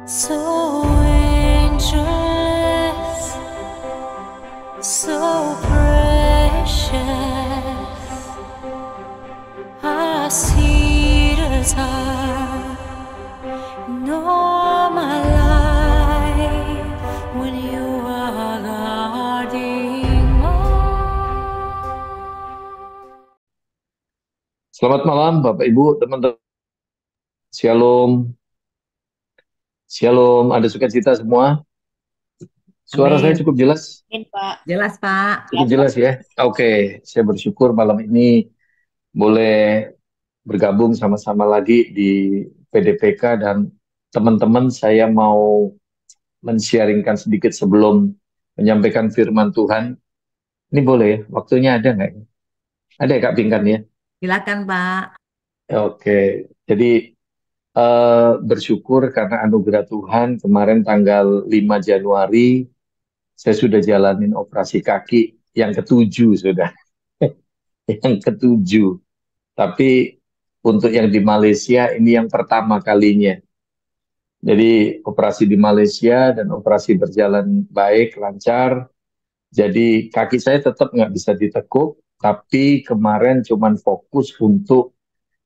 So angeless, so precious, I see the heart in all my life when you are guarding Selamat malam, Bapak Ibu, teman-teman. Shalom, shalom. Ada sukacita semua. Suara saya Amin. cukup jelas? Pak. Jelas, Pak. Cukup jelas ya. Oke, saya bersyukur malam ini boleh bergabung sama-sama lagi di PDPK dan teman-teman saya mau men-sharingkan sedikit sebelum menyampaikan firman Tuhan. Ini boleh ya? Waktunya ada nggak? Ada ya Kak Pinkan ya? Silakan, Pak. Oke, jadi bersyukur karena anugerah Tuhan kemarin tanggal 5 Januari saya sudah jalanin operasi kaki yang ketujuh sudah. Yang ketujuh. Tapi untuk yang di Malaysia ini yang pertama kalinya. Jadi operasi di Malaysia dan operasi berjalan baik, lancar. Jadi kaki saya tetap nggak bisa ditekuk, tapi kemarin cuman fokus untuk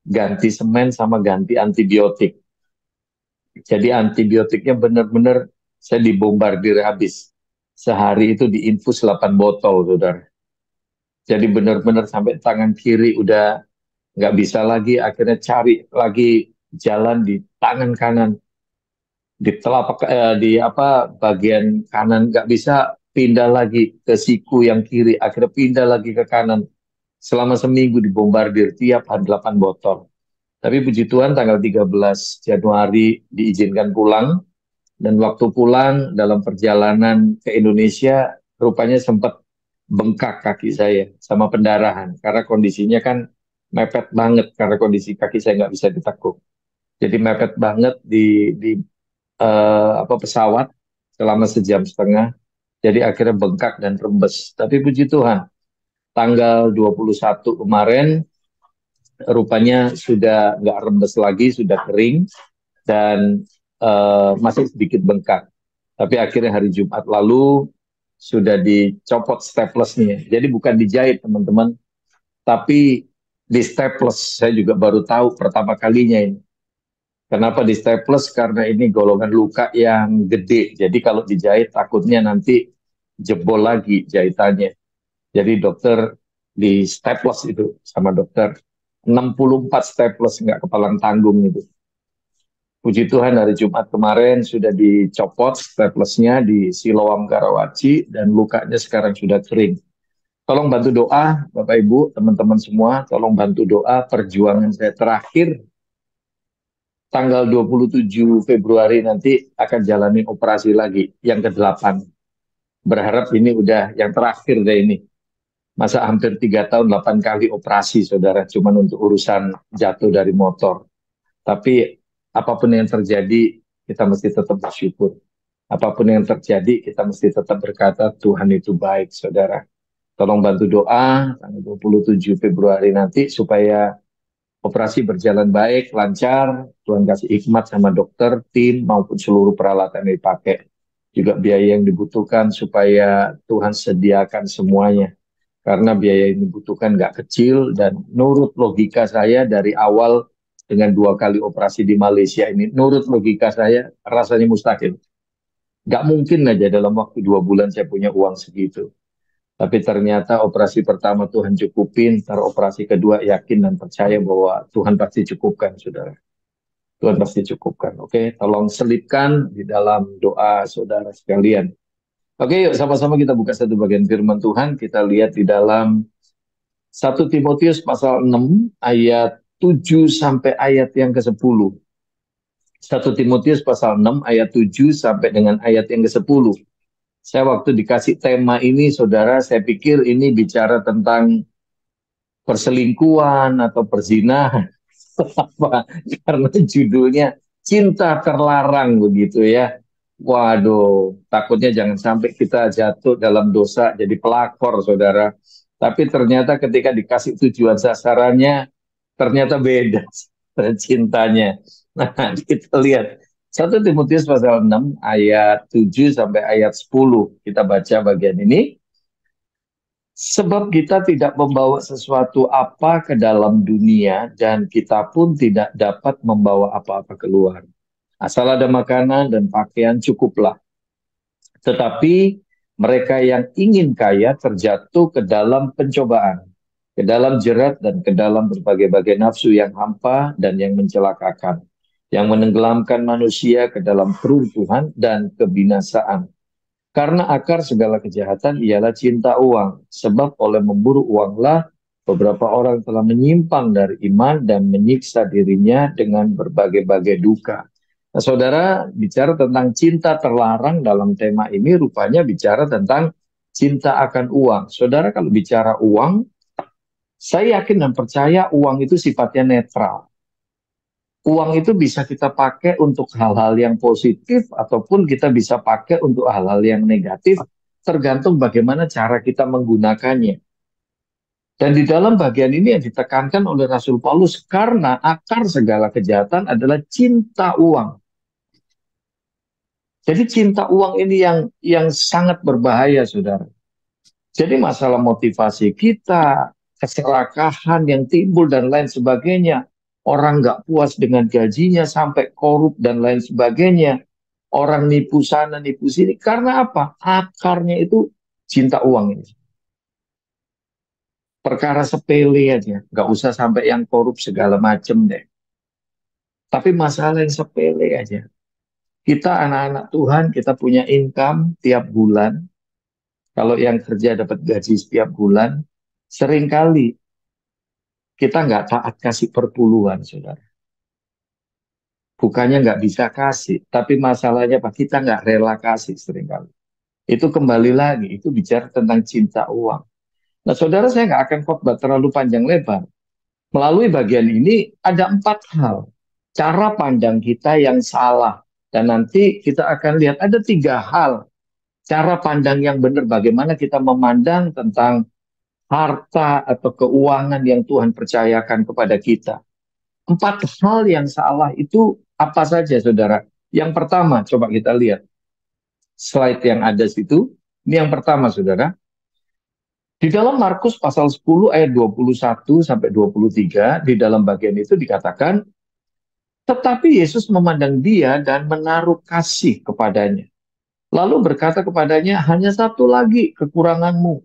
ganti semen sama ganti antibiotik. Jadi antibiotiknya benar-benar saya dibombardir habis. Sehari itu diinfus 8 botol, saudara. Jadi benar-benar sampai tangan kiri udah nggak bisa lagi, akhirnya cari lagi jalan di tangan kanan, di telapak di apa bagian kanan nggak bisa, pindah lagi ke siku yang kiri, akhirnya pindah lagi ke kanan. Selama seminggu dibombardir tiap hari 8 botol. Tapi puji Tuhan tanggal 13 Januari diizinkan pulang. Dan waktu pulang dalam perjalanan ke Indonesia, rupanya sempat bengkak kaki saya sama pendarahan. Karena kondisinya kan mepet banget, karena kondisi kaki saya nggak bisa ditekuk. Jadi mepet banget di pesawat selama sejam setengah. Jadi akhirnya bengkak dan rembes. Tapi puji Tuhan, tanggal 21 kemarin, rupanya sudah nggak rembes lagi, sudah kering. Dan masih sedikit bengkak. Tapi akhirnya hari Jumat lalu sudah dicopot staplesnya. Jadi bukan dijahit teman-teman, tapi di staples. Saya juga baru tahu pertama kalinya ini. Kenapa di staples? Karena ini golongan luka yang gede. Jadi kalau dijahit takutnya nanti jebol lagi jahitannya. Jadi dokter di staples itu sama dokter 64 staples, nggak kepalang tanggung itu. Puji Tuhan hari Jumat kemarin sudah dicopot staplesnya di Siloam Karawaci dan lukanya sekarang sudah kering. Tolong bantu doa Bapak Ibu, teman-teman semua, tolong bantu doa perjuangan saya terakhir tanggal 27 Februari nanti akan jalani operasi lagi yang ke-8. Berharap ini udah yang terakhir deh ini. Masa hampir 3 tahun 8 kali operasi saudara cuman untuk urusan jatuh dari motor. Tapi apapun yang terjadi, kita mesti tetap bersyukur. Apapun yang terjadi, kita mesti tetap berkata, Tuhan itu baik, saudara. Tolong bantu doa, tanggal 27 Februari nanti, supaya operasi berjalan baik, lancar. Tuhan kasih hikmat sama dokter, tim, maupun seluruh peralatan yang dipakai. Juga biaya yang dibutuhkan, supaya Tuhan sediakan semuanya. Karena biaya yang dibutuhkan nggak kecil, dan menurut logika saya dari awal, dengan 2 kali operasi di Malaysia ini, menurut logika saya rasanya mustahil. Gak mungkin aja dalam waktu 2 bulan saya punya uang segitu. Tapi ternyata operasi pertama Tuhan cukupin, ntar operasi kedua yakin dan percaya bahwa Tuhan pasti cukupkan, saudara. Tuhan pasti cukupkan. Oke, tolong selipkan di dalam doa saudara sekalian. Oke, yuk sama-sama kita buka satu bagian firman Tuhan. Kita lihat di dalam 1 Timotius pasal 6 ayat 7 sampai ayat yang ke-10. 1 Timotius pasal 6 ayat 7 sampai dengan ayat yang ke-10. Saya waktu dikasih tema ini, saudara, saya pikir ini bicara tentang perselingkuhan atau perzinahan. Apa? Karena judulnya Cinta Terlarang begitu ya. Waduh, takutnya jangan sampai kita jatuh dalam dosa jadi pelakor, saudara. Tapi ternyata ketika dikasih tujuan sasarannya, ternyata beda cintanya. Nah, kita lihat 1 Timotius pasal 6 ayat 7 sampai ayat 10. Kita baca bagian ini. Sebab kita tidak membawa sesuatu apa ke dalam dunia dan kita pun tidak dapat membawa apa-apa keluar. Asal ada makanan dan pakaian cukuplah. Tetapi mereka yang ingin kaya terjatuh ke dalam pencobaan, ke dalam jerat dan ke dalam berbagai-bagai nafsu yang hampa dan yang mencelakakan, yang menenggelamkan manusia ke dalam keruntuhan dan kebinasaan. Karena akar segala kejahatan ialah cinta uang, sebab oleh memburu uanglah beberapa orang telah menyimpang dari iman dan menyiksa dirinya dengan berbagai-bagai duka. Nah, saudara, bicara tentang cinta terlarang dalam tema ini rupanya bicara tentang cinta akan uang. Saudara, kalau bicara uang, saya yakin dan percaya uang itu sifatnya netral. Uang itu bisa kita pakai untuk hal-hal yang positif ataupun kita bisa pakai untuk hal-hal yang negatif, tergantung bagaimana cara kita menggunakannya. Dan di dalam bagian ini yang ditekankan oleh Rasul Paulus, karena akar segala kejahatan adalah cinta uang. Jadi cinta uang ini yang sangat berbahaya, saudara. Jadi masalah motivasi kita, keserakahan yang timbul dan lain sebagainya, orang nggak puas dengan gajinya sampai korup dan lain sebagainya, orang nipu sana nipu sini, karena apa? Akarnya itu cinta uang ini. Perkara sepele aja, nggak usah sampai yang korup segala macem deh. Tapi masalah yang sepele aja. Kita anak-anak Tuhan, kita punya income tiap bulan. Kalau yang kerja dapat gaji setiap bulan, seringkali kita nggak taat kasih perpuluhan, saudara. Bukannya nggak bisa kasih, tapi masalahnya Pak, kita nggak rela kasih seringkali. Itu kembali lagi, itu bicara tentang cinta uang. Nah, saudara, saya nggak akan khotbah terlalu panjang lebar. Melalui bagian ini ada 4 hal. Cara pandang kita yang salah. Dan nanti kita akan lihat ada 3 hal. Cara pandang yang benar bagaimana kita memandang tentang harta atau keuangan yang Tuhan percayakan kepada kita. 4 hal yang salah itu apa saja, saudara? Yang pertama, coba kita lihat slide yang ada situ. Ini yang pertama, saudara. Di dalam Markus pasal 10 ayat 21 sampai 23, di dalam bagian itu dikatakan, tetapi Yesus memandang dia dan menaruh kasih kepadanya. Lalu berkata kepadanya, hanya satu lagi kekuranganmu.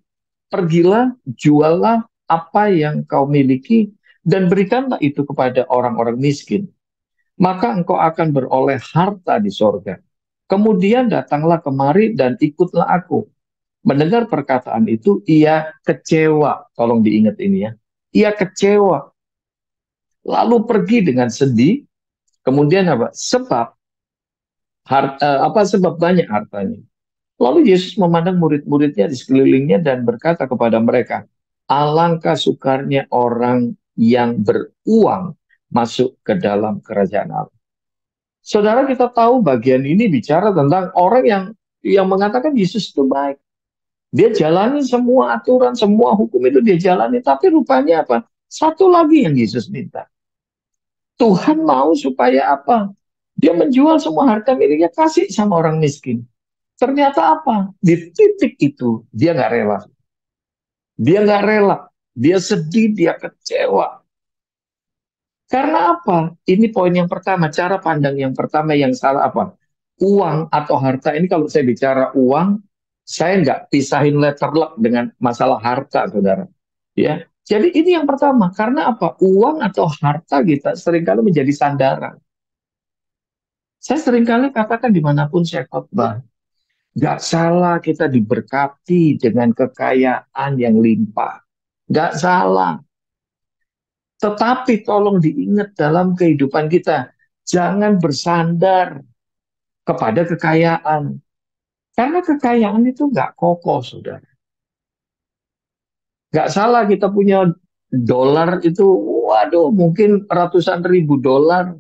Pergilah, juallah apa yang kau miliki, dan berikanlah itu kepada orang-orang miskin. Maka engkau akan beroleh harta di sorga. Kemudian datanglah kemari dan ikutlah aku. Mendengar perkataan itu, ia kecewa. Tolong diingat ini ya. Ia kecewa. Lalu pergi dengan sedih. Kemudian apa? Sebab banyak hartanya. Lalu Yesus memandang murid-muridnya di sekelilingnya dan berkata kepada mereka, alangkah sukarnya orang yang beruang masuk ke dalam kerajaan Allah. Saudara, kita tahu bagian ini bicara tentang orang yang mengatakan Yesus itu baik. Dia jalani semua aturan, semua hukum itu dia jalani. Tapi rupanya apa? Satu lagi yang Yesus minta. Tuhan mau supaya apa? Dia menjual semua harta miliknya, kasih sama orang miskin. Ternyata apa? Di titik itu dia nggak rela. Dia nggak rela. Dia sedih, dia kecewa. Karena apa? Ini poin yang pertama. Cara pandang yang pertama yang salah apa? Uang atau harta ini kalau saya bicara uang, saya nggak pisahin letter luck dengan masalah harta, saudara. Ya, jadi ini yang pertama. Karena apa? Uang atau harta kita seringkali menjadi sandaran. Saya seringkali katakan dimanapun saya khotbah, gak salah kita diberkati dengan kekayaan yang limpah. Gak salah. Tetapi tolong diingat dalam kehidupan kita, jangan bersandar kepada kekayaan. Karena kekayaan itu gak kokoh, saudara. Gak salah kita punya dolar itu, waduh, mungkin ratusan ribu dolar.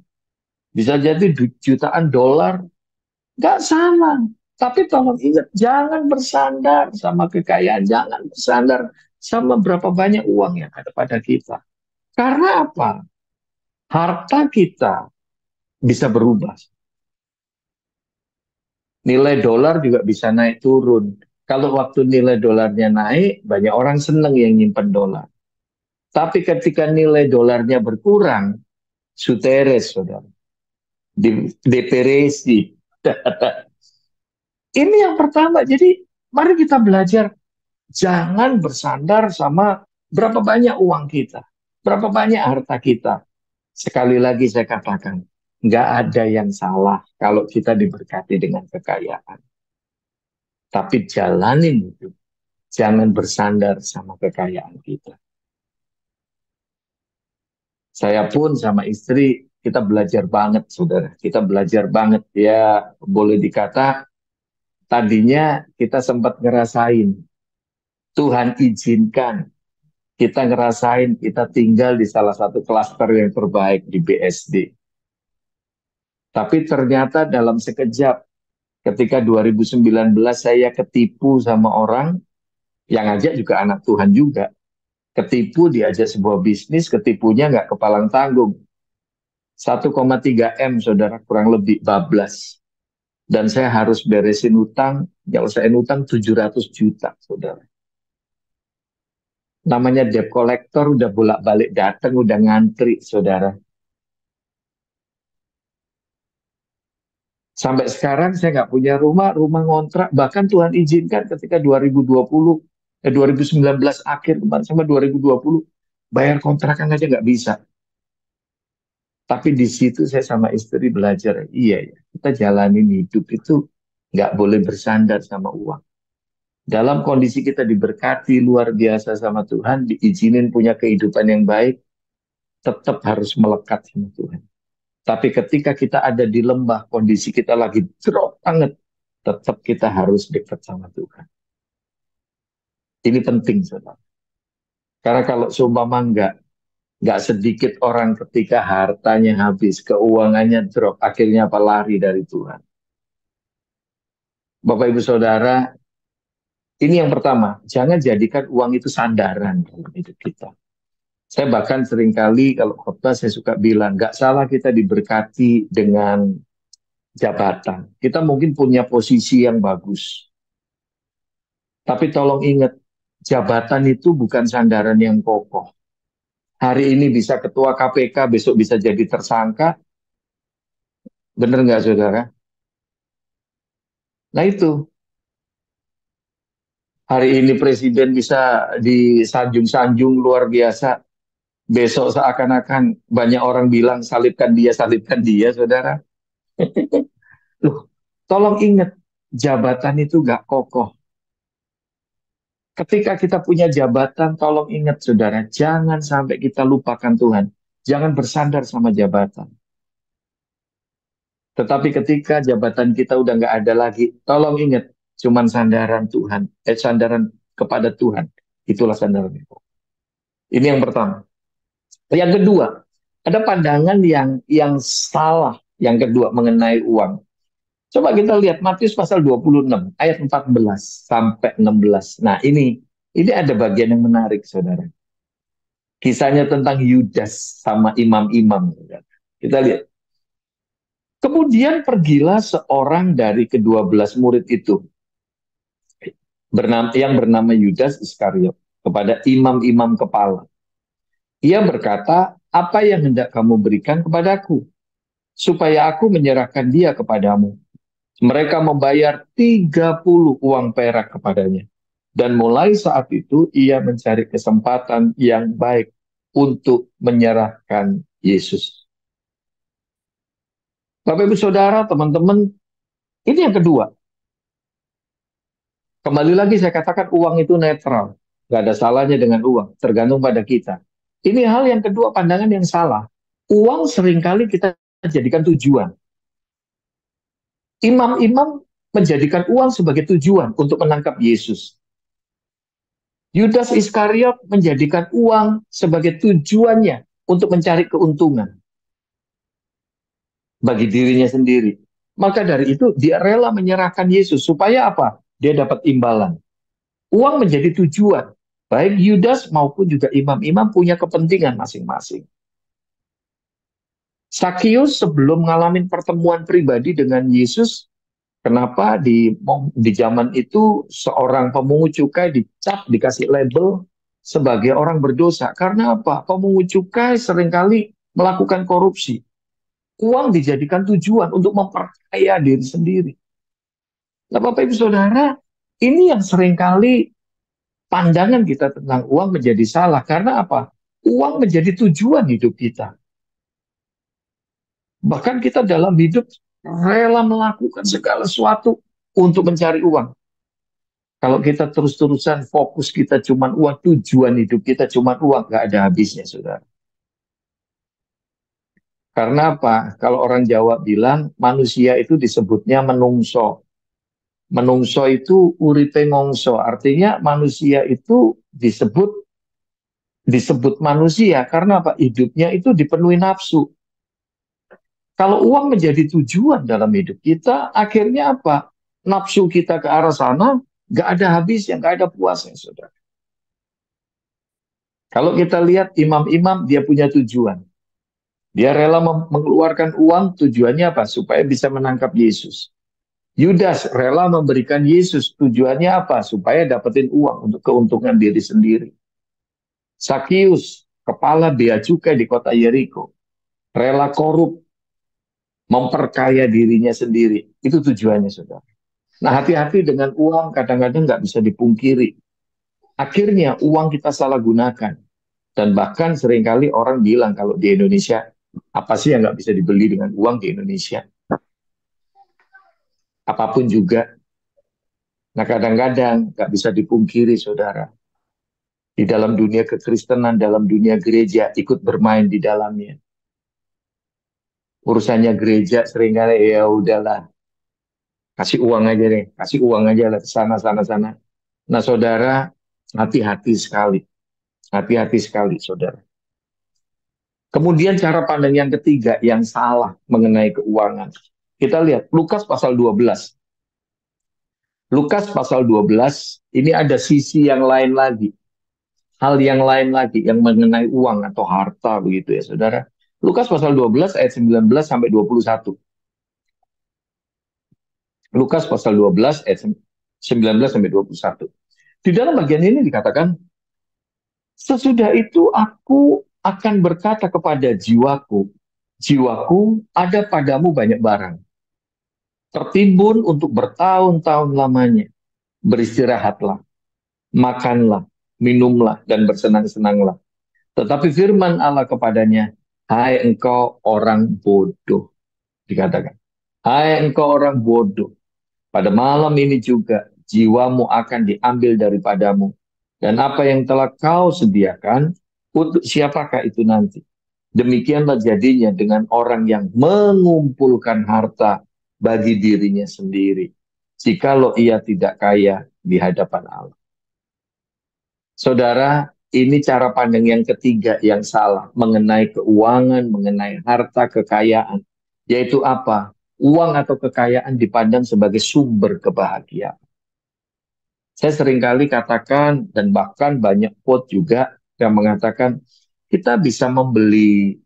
Bisa jadi jutaan dolar. Gak salah. Tapi tolong ingat, jangan bersandar sama kekayaan. Jangan bersandar sama berapa banyak uang yang ada pada kita. Karena apa? Harta kita bisa berubah. Nilai dolar juga bisa naik turun. Kalau waktu nilai dolarnya naik, banyak orang seneng yang nyimpen dolar. Tapi ketika nilai dolarnya berkurang, suteres, saudara. Depresi. Ini yang pertama. Jadi mari kita belajar. Jangan bersandar sama berapa banyak uang kita. Berapa banyak harta kita. Sekali lagi saya katakan, nggak ada yang salah kalau kita diberkati dengan kekayaan. Tapi jalanin hidup. Jangan bersandar sama kekayaan kita. Saya pun sama istri, kita belajar banget, saudara. Kita belajar banget. Ya, boleh dikata, tadinya kita sempat ngerasain. Tuhan izinkan kita ngerasain kita tinggal di salah satu klaster yang terbaik di BSD. Tapi ternyata dalam sekejap, ketika 2019 saya ketipu sama orang, yang ngajak juga anak Tuhan juga. Ketipu diajak sebuah bisnis, ketipunya nggak kepalang tanggung. 1,3 M, saudara, kurang lebih bablas. Dan saya harus beresin utang, nyelesain utang 700 juta, saudara. Namanya debt collector, udah bolak-balik datang, udah ngantri, saudara. Sampai sekarang saya nggak punya rumah ngontrak. Bahkan Tuhan izinkan ketika 2019 akhir kemarin sama 2020, bayar kontrakan aja nggak bisa. Tapi di situ saya sama istri belajar, iya ya, kita jalanin hidup itu nggak boleh bersandar sama uang. Dalam kondisi kita diberkati luar biasa sama Tuhan, diizinin punya kehidupan yang baik, tetap harus melekat sama Tuhan. Tapi ketika kita ada di lembah, kondisi kita lagi drop banget, tetap kita harus dekat sama Tuhan. Ini penting, saudara. Karena kalau seumpama nggak sedikit orang ketika hartanya habis, keuangannya drop, akhirnya apa? Lari dari Tuhan. Bapak Ibu Saudara, ini yang pertama, jangan jadikan uang itu sandaran dalam hidup kita. Saya bahkan seringkali kalau khotbah saya suka bilang, nggak salah kita diberkati dengan jabatan. Kita mungkin punya posisi yang bagus. Tapi tolong ingat, jabatan itu bukan sandaran yang kokoh. Hari ini bisa ketua KPK, besok bisa jadi tersangka. Bener nggak, saudara? Nah itu. Hari ini presiden bisa disanjung-sanjung luar biasa. Besok seakan-akan banyak orang bilang salibkan dia, saudara. Loh, tolong ingat, jabatan itu gak kokoh. Ketika kita punya jabatan, tolong ingat, saudara, jangan sampai kita lupakan Tuhan. Jangan bersandar sama jabatan. Tetapi ketika jabatan kita udah gak ada lagi, tolong ingat, cuman sandaran Tuhan, sandaran kepada Tuhan. Itulah sandaran itu. Ini yang pertama. Yang kedua, ada pandangan yang salah yang kedua mengenai uang. Coba kita lihat Matius pasal 26 ayat 14 sampai 16. Nah, ini ada bagian yang menarik, saudara. Kisahnya tentang Yudas sama imam-imam, saudara. Kita lihat. Kemudian pergilah seorang dari ke-12 murid itu yang bernama Yudas Iskariot kepada imam-imam kepala. Ia berkata, apa yang hendak kamu berikan kepadaku, supaya aku menyerahkan dia kepadamu? Mereka membayar 30 uang perak kepadanya. Dan mulai saat itu, ia mencari kesempatan yang baik untuk menyerahkan Yesus. Bapak Ibu Saudara, teman-teman, ini yang kedua. Kembali lagi saya katakan uang itu netral. Gak ada salahnya dengan uang, tergantung pada kita. Ini hal yang kedua, pandangan yang salah. Uang seringkali kita jadikan tujuan. Imam-imam menjadikan uang sebagai tujuan untuk menangkap Yesus. Yudas Iskariot menjadikan uang sebagai tujuannya untuk mencari keuntungan bagi dirinya sendiri. Maka dari itu dia rela menyerahkan Yesus. Supaya apa? Dia dapat imbalan. Uang menjadi tujuan. Baik Yudas maupun juga imam-imam punya kepentingan masing-masing. Sakius sebelum mengalami pertemuan pribadi dengan Yesus, Kenapa di zaman itu seorang pemungut cukai dicap, dikasih label sebagai orang berdosa? Karena apa? Pemungut cukai seringkali melakukan korupsi. Uang dijadikan tujuan untuk memperkaya diri sendiri. Nah, Bapak Ibu Saudara, ini yang seringkali pandangan kita tentang uang menjadi salah. Karena apa? Uang menjadi tujuan hidup kita. Bahkan kita dalam hidup rela melakukan segala sesuatu untuk mencari uang. Kalau kita terus-terusan fokus kita cuma uang, tujuan hidup kita cuma uang, nggak ada habisnya, saudara. Karena apa? Kalau orang Jawa bilang, manusia itu disebutnya menungso. Menungso itu uripe ngongso, artinya manusia itu disebut manusia karena apa? Hidupnya itu dipenuhi nafsu. Kalau uang menjadi tujuan dalam hidup kita, akhirnya apa? Nafsu kita ke arah sana, nggak ada habisnya, nggak ada puasnya, saudara. Kalau kita lihat imam-imam, dia punya tujuan. Dia rela mengeluarkan uang, tujuannya apa? Supaya bisa menangkap Yesus. Yudas rela memberikan Yesus, tujuannya apa? Supaya dapetin uang untuk keuntungan diri sendiri. Sakius, kepala bea cukai di kota Yeriko, rela korup, memperkaya dirinya sendiri. Itu tujuannya, saudara. Nah, hati-hati dengan uang, kadang-kadang nggak bisa dipungkiri. Akhirnya uang kita salah gunakan. Dan bahkan seringkali orang bilang kalau di Indonesia, apa sih yang nggak bisa dibeli dengan uang di Indonesia? Apapun juga. Nah, kadang-kadang nggak bisa dipungkiri, saudara. Di dalam dunia kekristenan, dalam dunia gereja, ikut bermain di dalamnya. Urusannya gereja seringkali, ya udahlah. Kasih uang aja deh, kasih uang aja lah, sana, sana, sana. Nah, saudara, hati-hati sekali. Hati-hati sekali, saudara. Kemudian cara pandang yang ketiga yang salah mengenai keuangan. Kita lihat Lukas pasal 12. Lukas pasal 12 ini ada sisi yang lain lagi. Hal yang lain lagi yang mengenai uang atau harta begitu ya, saudara. Lukas pasal 12 ayat 19 sampai 21. Lukas pasal 12 ayat 19 sampai 21. Di dalam bagian ini dikatakan, sesudah itu aku akan berkata kepada jiwaku, jiwaku ada padamu banyak barang, tertimbun untuk bertahun-tahun lamanya. Beristirahatlah, makanlah, minumlah, dan bersenang-senanglah. Tetapi firman Allah kepadanya, hai engkau orang bodoh. Dikatakan, hai engkau orang bodoh, pada malam ini juga jiwamu akan diambil daripadamu. Dan apa yang telah kau sediakan, untuk siapakah itu nanti? Demikianlah jadinya dengan orang yang mengumpulkan harta bagi dirinya sendiri, jikalau ia tidak kaya di hadapan Allah. Saudara, ini cara pandang yang ketiga yang salah mengenai keuangan, mengenai harta, kekayaan. Yaitu apa? Uang atau kekayaan dipandang sebagai sumber kebahagiaan. Saya seringkali katakan, dan bahkan banyak quote juga yang mengatakan, kita bisa membeli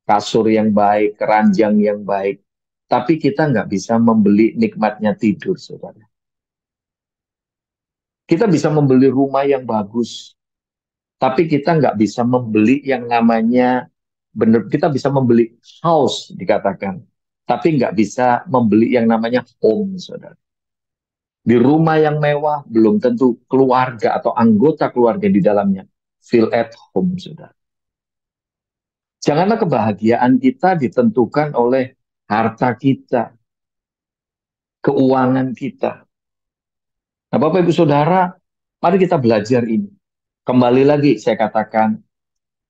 kasur yang baik, keranjang yang baik, tapi kita nggak bisa membeli nikmatnya tidur, saudara. Kita bisa membeli rumah yang bagus, tapi kita nggak bisa membeli yang namanya, kita bisa membeli house dikatakan, tapi nggak bisa membeli yang namanya home, saudara. Di rumah yang mewah, belum tentu keluarga atau anggota keluarga di dalamnya feel at home, saudara. Janganlah kebahagiaan kita ditentukan oleh harta kita, keuangan kita. Nah, Bapak Ibu Saudara, mari kita belajar ini. Kembali lagi saya katakan,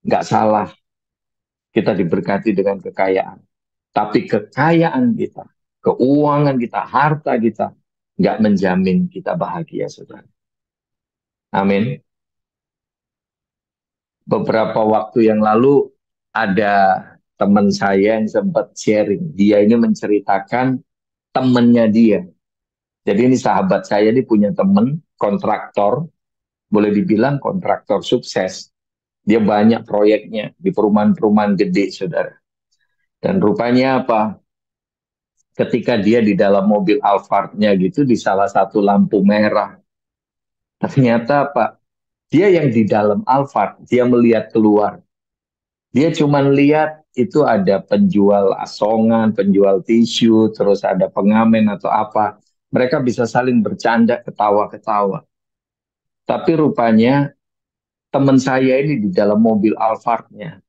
nggak salah kita diberkati dengan kekayaan. Tapi kekayaan kita, keuangan kita, harta kita, nggak menjamin kita bahagia, saudara. Amin. Beberapa waktu yang lalu ada teman saya yang sempat sharing. Dia ini menceritakan temannya dia. Jadi ini sahabat saya ini punya teman kontraktor, boleh dibilang kontraktor sukses. Dia banyak proyeknya di perumahan-perumahan gede, saudara. Dan rupanya apa? ketika dia di dalam mobil Alphard-nya gitu di salah satu lampu merah. Ternyata Pak, dia yang di dalam Alphard, dia melihat keluar. Dia cuma lihat itu ada penjual asongan, penjual tisu, terus ada pengamen atau apa. Mereka bisa saling bercanda, ketawa-ketawa. Tapi rupanya teman saya ini di dalam mobil Alphard-nya,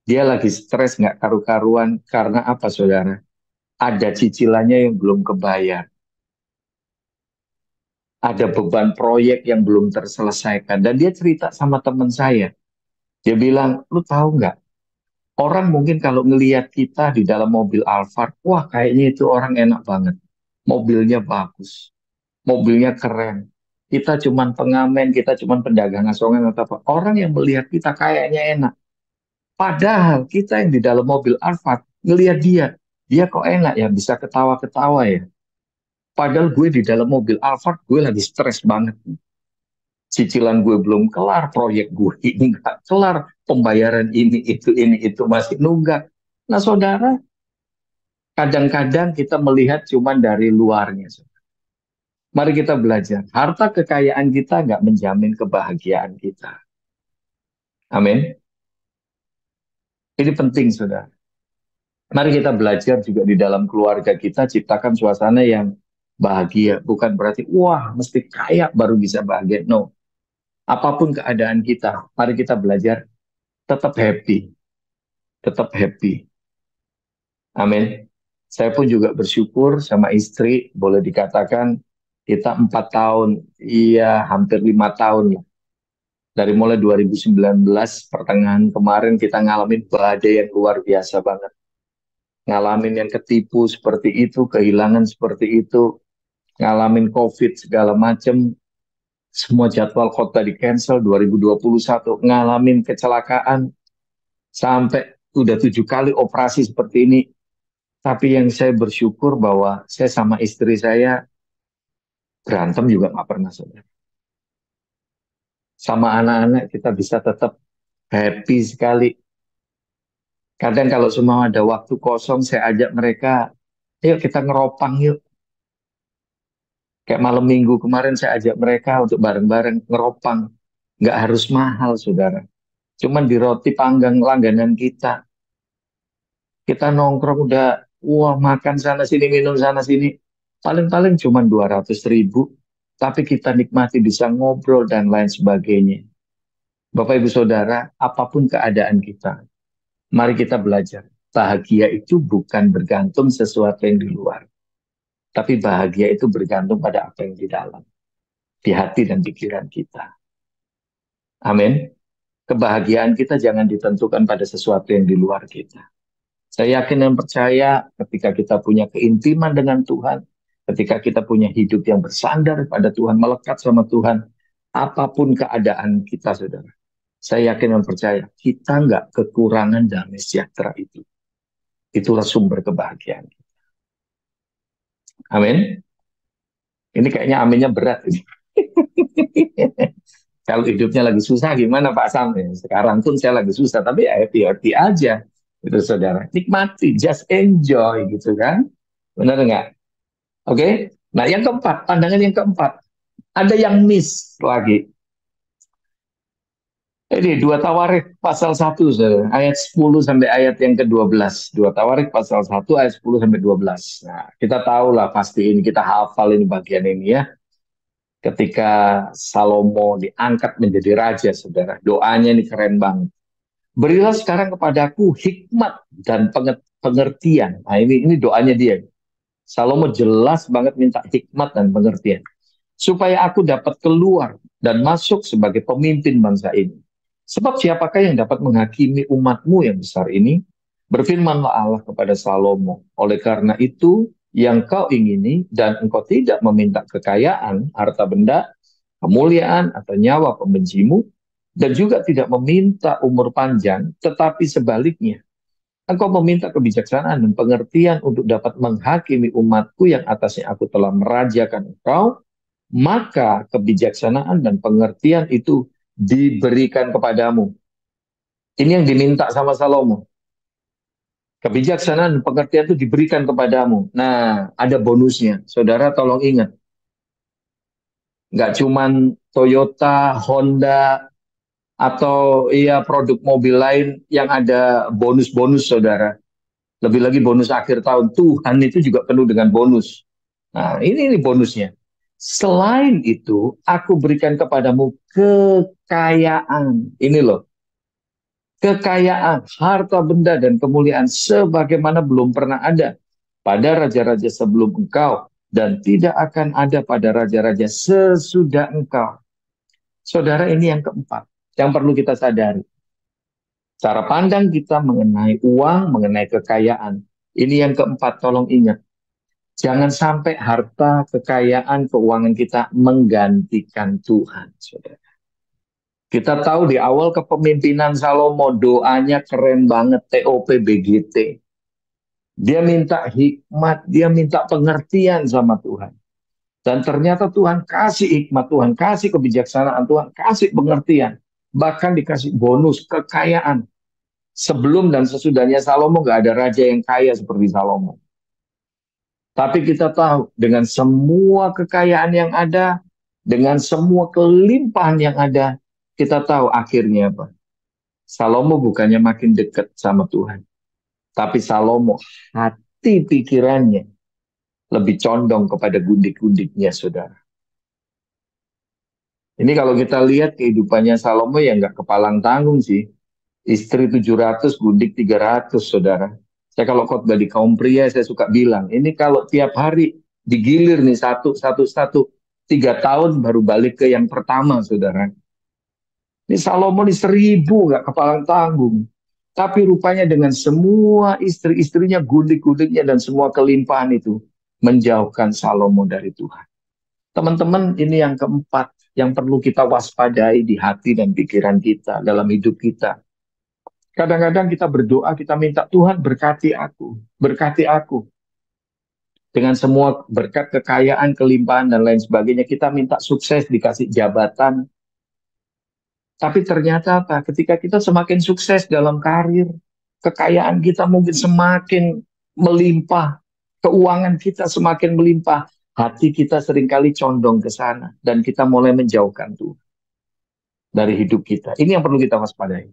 dia lagi stres nggak karu-karuan karena apa saudara? Ada cicilannya yang belum kebayar. Ada beban proyek yang belum terselesaikan. Dan dia cerita sama teman saya. Dia bilang, lu tahu nggak? Orang mungkin kalau ngelihat kita di dalam mobil Alphard, wah kayaknya itu orang enak banget. Mobilnya bagus. Mobilnya keren. Kita cuman pengamen, kita cuman pedagang asongan atau apa. Orang yang melihat kita kayaknya enak. Padahal kita yang di dalam mobil Alphard, ngelihat dia. Dia kok enak ya, bisa ketawa-ketawa ya. Padahal gue di dalam mobil Alphard, gue lagi stres banget. Cicilan gue belum kelar, proyek gue ini nggak kelar, pembayaran ini itu masih nunggak. Nah saudara, kadang-kadang kita melihat cuma dari luarnya. Mari kita belajar, harta kekayaan kita nggak menjamin kebahagiaan kita. Amin. Ini penting saudara. Mari kita belajar juga di dalam keluarga kita, ciptakan suasana yang bahagia. Bukan berarti, wah mesti kaya baru bisa bahagia. No. Apapun keadaan kita, mari kita belajar tetap happy. Tetap happy. Amin. Saya pun juga bersyukur sama istri, boleh dikatakan kita 4 tahun, iya hampir 5 tahun ya. Dari mulai 2019, pertengahan kemarin kita ngalamin badai yang luar biasa banget. Ngalamin yang ketipu seperti itu, kehilangan seperti itu, ngalamin COVID segala macam, semua jadwal khotbah di cancel 2021, ngalamin kecelakaan, sampai udah 7 kali operasi seperti ini. Tapi yang saya bersyukur bahwa saya sama istri saya berantem juga nggak pernah saudara. Sama anak-anak kita bisa tetap happy sekali. Kadang kalau semua ada waktu kosong, saya ajak mereka, yuk kita ngeropang yuk. Kayak malam minggu kemarin saya ajak mereka untuk bareng-bareng ngeropang. Nggak harus mahal saudara. Cuman di roti panggang langganan kita. Kita nongkrong udah, wah makan sana sini, minum sana sini. Paling-paling cuma 200.000. Tapi kita nikmati bisa ngobrol dan lain sebagainya. Bapak Ibu Saudara, apapun keadaan kita, mari kita belajar. Bahagia itu bukan bergantung sesuatu yang di luar. Tapi bahagia itu bergantung pada apa yang di dalam. Di hati dan pikiran kita. Amin. Kebahagiaan kita jangan ditentukan pada sesuatu yang di luar kita. Saya yakin dan percaya ketika kita punya keintiman dengan Tuhan, ketika kita punya hidup yang bersandar pada Tuhan, melekat sama Tuhan, apapun keadaan kita, saudara, saya yakin dan percaya kita nggak kekurangan damai sejahtera itu. Itulah sumber kebahagiaan kita. Amin. Ini kayaknya aminnya berat ini. Kalau hidupnya lagi susah gimana Pak Sam? Sekarang pun saya lagi susah, tapi ya happy-happy aja. Itu saudara, nikmati, just enjoy gitu kan. Benar nggak? Oke. Nah yang keempat, pandangan yang keempat. Ada yang miss lagi. Ini 2 Tawarik pasal 1, saudara. Ayat 10 sampai ayat yang ke-12. 2 Tawarik pasal 1 ayat 10 sampai 12. Nah, kita tahu lah pasti ini, kita hafal ini bagian ini ya. Ketika Salomo diangkat menjadi raja, saudara. Doanya ini keren banget. Berilah sekarang kepadaku hikmat dan pengertian. Nah, ini doanya dia. Salomo jelas banget minta hikmat dan pengertian. Supaya aku dapat keluar dan masuk sebagai pemimpin bangsa ini. Sebab siapakah yang dapat menghakimi umatmu yang besar ini? Berfirmanlah Allah kepada Salomo. Oleh karena itu, yang kau ingini dan engkau tidak meminta kekayaan, harta benda, kemuliaan, atau nyawa pembencimu, dan juga tidak meminta umur panjang, tetapi sebaliknya, engkau meminta kebijaksanaan dan pengertian untuk dapat menghakimi umatku yang atasnya aku telah merajakan engkau, maka kebijaksanaan dan pengertian itu diberikan kepadamu. Ini yang diminta sama Salomo. Kebijaksanaan dan pengertian itu diberikan kepadamu. Nah, ada bonusnya. Saudara tolong ingat. Nggak cuman Toyota, Honda, atau produk mobil lain yang ada bonus-bonus, saudara. Lebih lagi bonus akhir tahun. Tuhan itu juga penuh dengan bonus. Nah, ini bonusnya. Selain itu, aku berikan kepadamu kekayaan. Ini loh. Kekayaan, harta benda, dan kemuliaan sebagaimana belum pernah ada pada raja-raja sebelum engkau, dan tidak akan ada pada raja-raja sesudah engkau. Saudara, ini yang keempat, yang perlu kita sadari. Cara pandang kita mengenai uang, mengenai kekayaan. Ini yang keempat, tolong ingat. Jangan sampai harta, kekayaan, keuangan kita menggantikan Tuhan, saudara. Kita tahu di awal kepemimpinan Salomo, doanya keren banget, TOP BGT. Dia minta hikmat, dia minta pengertian sama Tuhan. Dan ternyata Tuhan kasih hikmat, Tuhan kasih kebijaksanaan, Tuhan kasih pengertian. Bahkan dikasih bonus, kekayaan. Sebelum dan sesudahnya Salomo gak ada raja yang kaya seperti Salomo. Tapi kita tahu dengan semua kekayaan yang ada, dengan semua kelimpahan yang ada, kita tahu akhirnya apa? Salomo bukannya makin dekat sama Tuhan. Tapi Salomo, hati pikirannya lebih condong kepada gundik-gundiknya, saudara. Ini kalau kita lihat kehidupannya Salomo ya nggak kepalang tanggung sih. Istri 700, gundik 300, saudara. Saya kalau khotbah di kaum pria, saya suka bilang, ini kalau tiap hari digilir nih satu, 3 tahun baru balik ke yang pertama, saudara. Ini Salomo ini 1000 gak kepalang tanggung. Tapi rupanya dengan semua istri-istrinya, gundik-gundiknya, dan semua kelimpahan itu menjauhkan Salomo dari Tuhan. Teman-teman, ini yang keempat yang perlu kita waspadai di hati dan pikiran kita dalam hidup kita. Kadang-kadang kita berdoa, kita minta Tuhan berkati aku, berkati aku. Dengan semua berkat kekayaan, kelimpahan, dan lain sebagainya, kita minta sukses, dikasih jabatan. Tapi ternyata apa? Ketika kita semakin sukses dalam karir, kekayaan kita mungkin semakin melimpah, keuangan kita semakin melimpah, hati kita seringkali condong ke sana, dan kita mulai menjauhkan Tuhan dari hidup kita. Ini yang perlu kita waspadai.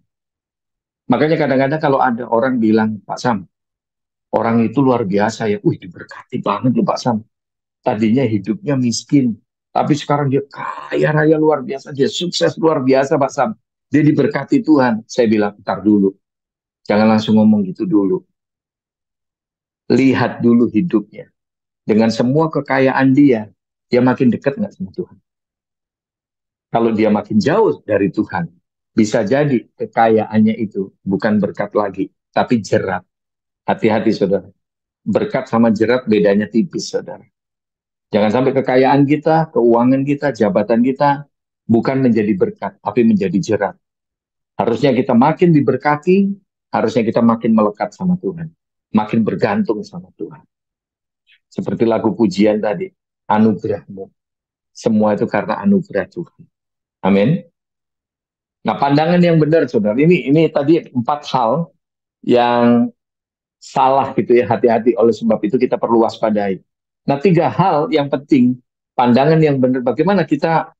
Makanya kadang-kadang kalau ada orang bilang, Pak Sam, orang itu luar biasa ya, diberkati banget loh Pak Sam. Tadinya hidupnya miskin, tapi sekarang dia kaya raya luar biasa, dia sukses luar biasa Pak Sam. Dia diberkati Tuhan. Saya bilang, ntar dulu. Jangan langsung ngomong gitu dulu. Lihat dulu hidupnya. Dengan semua kekayaan dia makin dekat nggak sama Tuhan? Kalau dia makin jauh dari Tuhan, bisa jadi kekayaannya itu bukan berkat lagi, tapi jerat. Hati-hati saudara. Berkat sama jerat bedanya tipis saudara. Jangan sampai kekayaan kita, keuangan kita, jabatan kita bukan menjadi berkat, tapi menjadi jerat. Harusnya kita makin diberkati, harusnya kita makin melekat sama Tuhan. Makin bergantung sama Tuhan. Seperti lagu pujian tadi, anugerahmu. Semua itu karena anugerah Tuhan. Amin. Nah, pandangan yang benar, saudara. Ini tadi 4 hal yang salah gitu ya, hati-hati. Oleh sebab itu kita perlu waspadai. Nah, 3 hal yang penting, pandangan yang benar, bagaimana kita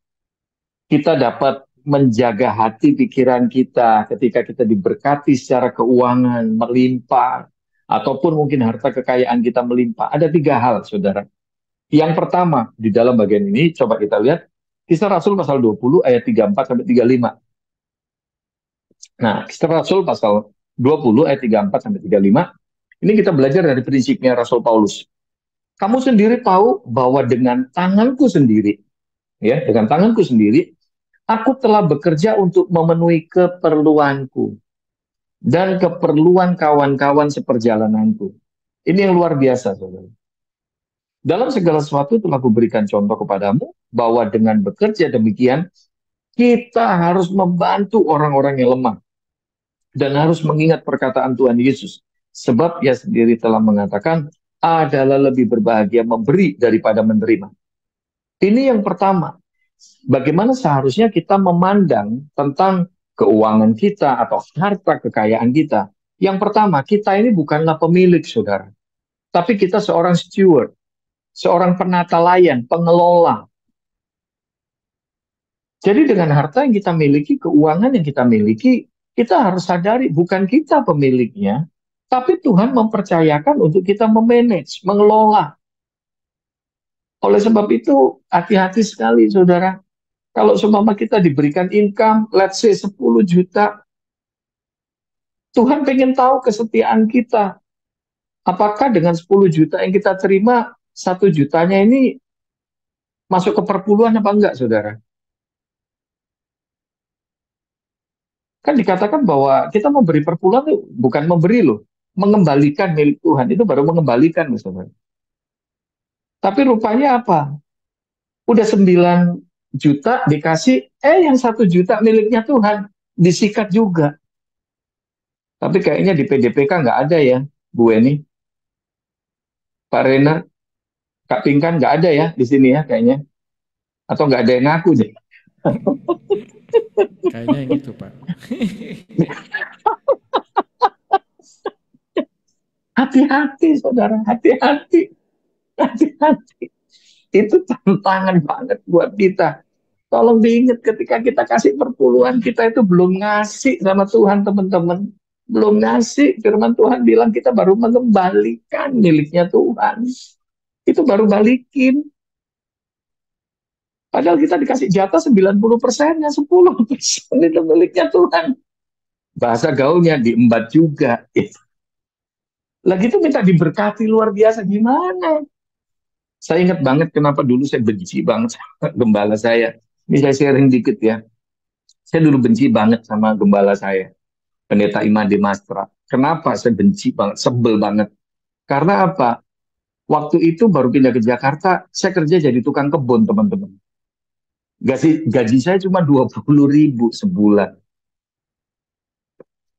dapat menjaga hati pikiran kita ketika kita diberkati secara keuangan, melimpah, ataupun mungkin harta kekayaan kita melimpah. Ada 3 hal, saudara. Yang pertama, di dalam bagian ini, coba kita lihat, Kisah Rasul pasal 20 ayat 34-35. Nah, Kisah Rasul pasal 20 ayat 34-35, ini kita belajar dari prinsipnya Rasul Paulus. Kamu sendiri tahu bahwa dengan tanganku sendiri, aku telah bekerja untuk memenuhi keperluanku dan keperluan kawan-kawan seperjalananku. Ini yang luar biasa, saudara. Dalam segala sesuatu telah kuberikan contoh kepadamu bahwa dengan bekerja demikian, kita harus membantu orang-orang yang lemah dan harus mengingat perkataan Tuhan Yesus. Sebab ia sendiri telah mengatakan, adalah lebih berbahagia memberi daripada menerima. Ini yang pertama. Bagaimana seharusnya kita memandang tentang keuangan kita atau harta kekayaan kita. Yang pertama, kita ini bukanlah pemilik, saudara. Tapi kita seorang steward, seorang penata layan, pengelola. Jadi dengan harta yang kita miliki, keuangan yang kita miliki, kita harus sadari bukan kita pemiliknya, tapi Tuhan mempercayakan untuk kita memanage, mengelola. Oleh sebab itu, hati-hati sekali, saudara. Kalau seumpama kita diberikan income, let's say 10 juta, Tuhan pengen tahu kesetiaan kita. Apakah dengan 10 juta yang kita terima, 1 jutanya ini masuk ke perpuluhan apa enggak, saudara? Kan dikatakan bahwa kita memberi perpuluhan itu bukan memberi loh, mengembalikan milik Tuhan. Itu baru mengembalikan, saudara. Tapi rupanya apa? Udah 9 juta dikasih, yang 1 juta miliknya Tuhan. Disikat juga. Tapi kayaknya di PDPK nggak ada ya, Bu Eni. Pak Rena, Kak Pinkan nggak ada ya di sini ya kayaknya. Atau nggak ada yang ngaku deh. Kayaknya yang itu, Pak. Hati-hati, saudara. Hati-hati. Hati-hati. Itu tantangan banget buat kita. Tolong diingat ketika kita kasih perpuluhan, kita itu belum ngasih sama Tuhan, teman-teman. Belum ngasih. Firman Tuhan bilang kita baru mengembalikan miliknya Tuhan. Itu baru balikin. Padahal kita dikasih jatah 90%-nya, 10% itu miliknya Tuhan. Bahasa gaulnya diembat juga. Lagi itu minta diberkati luar biasa. Gimana? Saya ingat banget kenapa dulu saya benci banget sama gembala saya. Ini saya sharing dikit ya. Saya dulu benci banget sama gembala saya, Pendeta Imade Mastra. Kenapa saya benci banget, sebel banget? Karena apa? Waktu itu baru pindah ke Jakarta, saya kerja jadi tukang kebun, teman-teman. Gaji saya cuma 20.000 sebulan.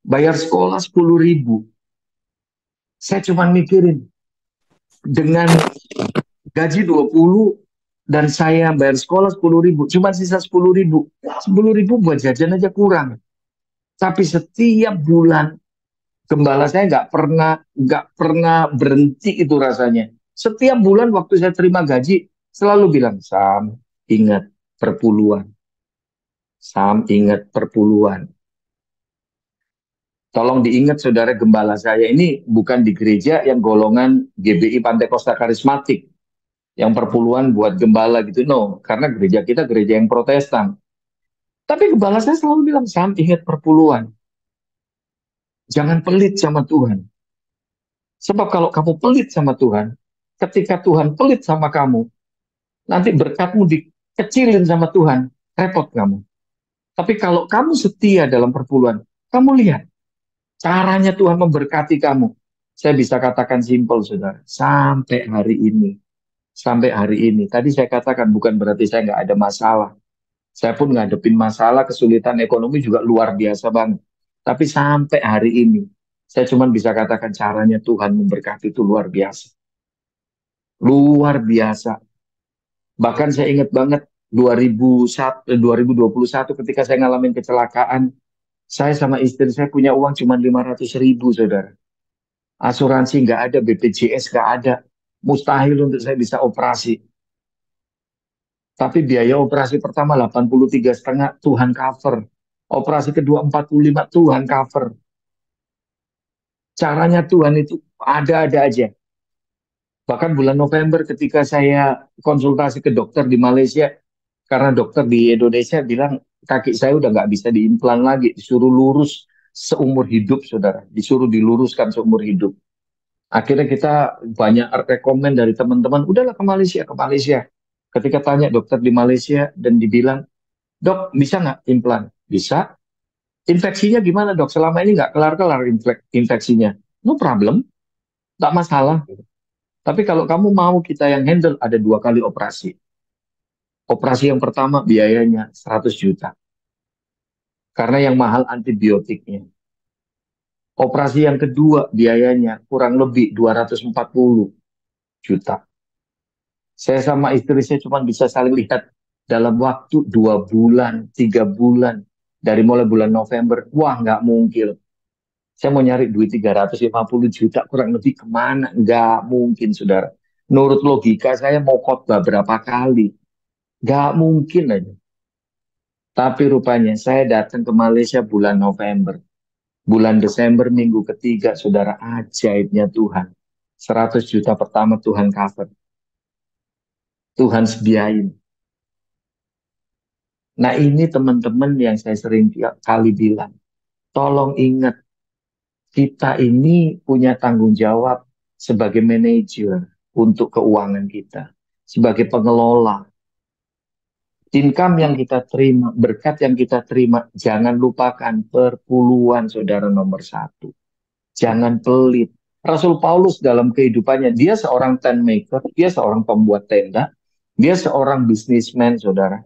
Bayar sekolah 10.000. Saya cuma mikirin, dengan gaji 20 dan saya bayar sekolah 10.000, cuma sisa 10.000. 10.000 buat jajan aja kurang. Tapi setiap bulan gembala saya nggak pernah berhenti itu rasanya. Setiap bulan waktu saya terima gaji selalu bilang, Sam, ingat perpuluhan. Sam, ingat perpuluhan. Tolong diingat, saudara, gembala saya ini bukan di gereja yang golongan GBI Pantai Kosta Karismatik, yang perpuluhan buat gembala gitu, no. Karena gereja kita gereja yang Protestan. Tapi gembala saya selalu bilang, Sam, ingat perpuluhan. Jangan pelit sama Tuhan. Sebab kalau kamu pelit sama Tuhan, ketika Tuhan pelit sama kamu, nanti berkatmu dikecilin sama Tuhan, repot kamu. Tapi kalau kamu setia dalam perpuluhan, kamu lihat caranya Tuhan memberkati kamu. Saya bisa katakan simpel, saudara. Sampai hari ini. Sampai hari ini. Tadi saya katakan bukan berarti saya nggak ada masalah. Saya pun ngadepin masalah, kesulitan ekonomi juga luar biasa banget. Tapi sampai hari ini, saya cuma bisa katakan caranya Tuhan memberkati itu luar biasa. Luar biasa. Bahkan saya ingat banget 2021 ketika saya ngalamin kecelakaan, saya sama istri saya punya uang cuma 500.000, saudara. Asuransi nggak ada, BPJS nggak ada. Mustahil untuk saya bisa operasi. Tapi biaya operasi pertama 83,5 Tuhan cover. Operasi kedua 45 Tuhan cover. Caranya Tuhan itu ada-ada aja. Bahkan bulan November ketika saya konsultasi ke dokter di Malaysia, karena dokter di Indonesia bilang kaki saya udah nggak bisa diimplan lagi, disuruh lurus seumur hidup, saudara. Disuruh diluruskan seumur hidup. Akhirnya kita banyak rekomen dari teman-teman, udahlah ke Malaysia, ke Malaysia. Ketika tanya dokter di Malaysia dan dibilang, dok bisa nggak implan? Bisa. Infeksinya gimana dok? Selama ini nggak kelar-kelar infeksinya. No problem, nggak masalah. Tapi kalau kamu mau kita yang handle, ada 2 kali operasi. Operasi yang pertama biayanya 100 juta. Karena yang mahal antibiotiknya. Operasi yang kedua biayanya kurang lebih 240 juta. Saya sama istri saya cuma bisa saling lihat dalam waktu 2 bulan, 3 bulan. Dari mulai bulan November, wah nggak mungkin. Saya mau nyari duit 350 juta kurang lebih kemana? Nggak mungkin, saudara. Menurut logika saya mau khotbah berapa kali? Nggak mungkin aja. Tapi rupanya saya datang ke Malaysia bulan November. Bulan Desember minggu ketiga, saudara, ajaibnya Tuhan. 100 juta pertama Tuhan cover. Tuhan sediain. Nah ini teman-teman yang saya sering kali bilang. Tolong ingat, kita ini punya tanggung jawab sebagai manajer untuk keuangan kita. Sebagai pengelola. Income yang kita terima, berkat yang kita terima, jangan lupakan perpuluhan, saudara, nomor satu. Jangan pelit. Rasul Paulus dalam kehidupannya, dia seorang tent maker, dia seorang pembuat tenda, dia seorang businessman, saudara.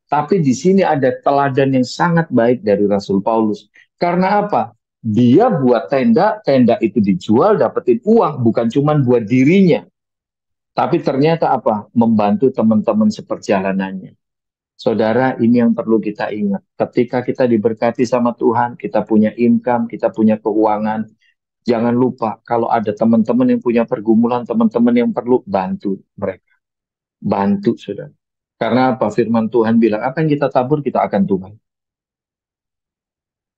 Tapi di sini ada teladan yang sangat baik dari Rasul Paulus. Karena apa? Dia buat tenda, tenda itu dijual, dapetin uang, bukan cuma buat dirinya. Tapi ternyata apa? Membantu teman-teman seperjalanannya. Saudara, ini yang perlu kita ingat. Ketika kita diberkati sama Tuhan, kita punya income, kita punya keuangan, jangan lupa kalau ada teman-teman yang punya pergumulan, teman-teman yang perlu, bantu mereka. Bantu, saudara. Karena apa? Firman Tuhan bilang, apa yang kita tabur, kita akan tuai.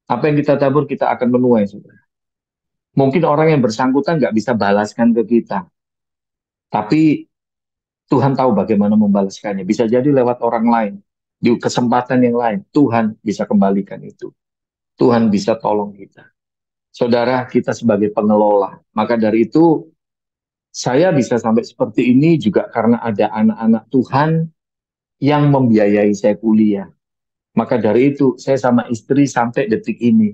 Apa yang kita tabur, kita akan menuai, saudara. Mungkin orang yang bersangkutan nggak bisa balaskan ke kita. Tapi Tuhan tahu bagaimana membalaskannya. Bisa jadi lewat orang lain. Di kesempatan yang lain, Tuhan bisa kembalikan itu. Tuhan bisa tolong kita. Saudara, kita sebagai pengelola. Maka dari itu, saya bisa sampai seperti ini juga karena ada anak-anak Tuhan yang membiayai saya kuliah. Maka dari itu, saya sama istri sampai detik ini.